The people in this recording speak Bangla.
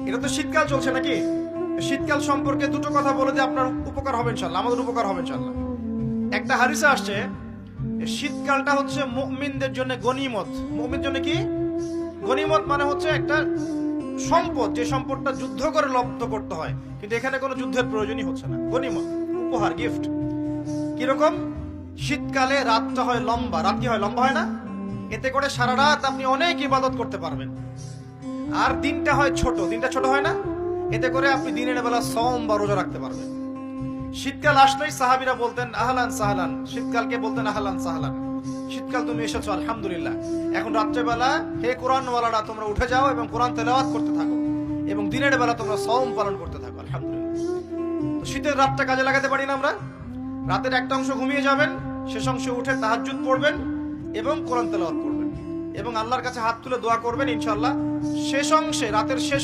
এটা তো শীতকাল চলছে নাকি? শীতকাল সম্পর্কে দুটো কথা বলে যে আপনার উপকার হবে ইনশাআল্লাহ, আমাদের উপকার হবে ইনশাআল্লাহ। একটা হাদিসে আসছে শীতকালটা হচ্ছে মুমিনদের জন্য গনিমত। মুমিনদের জন্য কি গনিমত? মানে হচ্ছে একটা সম্পদ, যে সম্পদটা যুদ্ধ করে লব্ধ করতে হয়, কিন্তু এখানে কোনো যুদ্ধের প্রয়োজনই হচ্ছে না। গনিমত, উপহার, গিফট। কিরকম? শীতকালে রাতটা হয় লম্বা। রাত কি হয়? লম্বা হয় না? এতে করে সারা রাত আপনি অনেক ইবাদত করতে পারবেন। আর দিনটা হয় ছোট। দিনটা ছোট হয় না? এতে করে আপনি দিনের বেলা সওম বা রোজা রাখতে পারবেন। শীতকাল আসলেই সাহাবীরা বলতেন আহলান সাহলান। শীতকালকে বলতেন আহলান সাহলান, শীতকাল তুমি এসেছো, আলহামদুলিল্লাহ। এখন রাত্রেবেলা হে কোরআনওয়ালারা তোমরা উঠে যাও এবং কোরআন তেলাওয়াত করতে থাকো, এবং দিনের বেলা তোমরা সওম পালন করতে থাকো, আলহামদুলিল্লাহ। তো শীতের রাতটা কাজে লাগাতে পারি না আমরা? রাতের একটা অংশ ঘুমিয়ে যাবেন, শেষ অংশে উঠে তাহাজ্জুদ পড়বেন এবং কোরআন তেলাওয়াত করবেন এবং আল্লাহর কাছে হাত তুলে দোয়া করবেন, ইনশাআল্লাহ শেষ অংশে, রাতের শেষ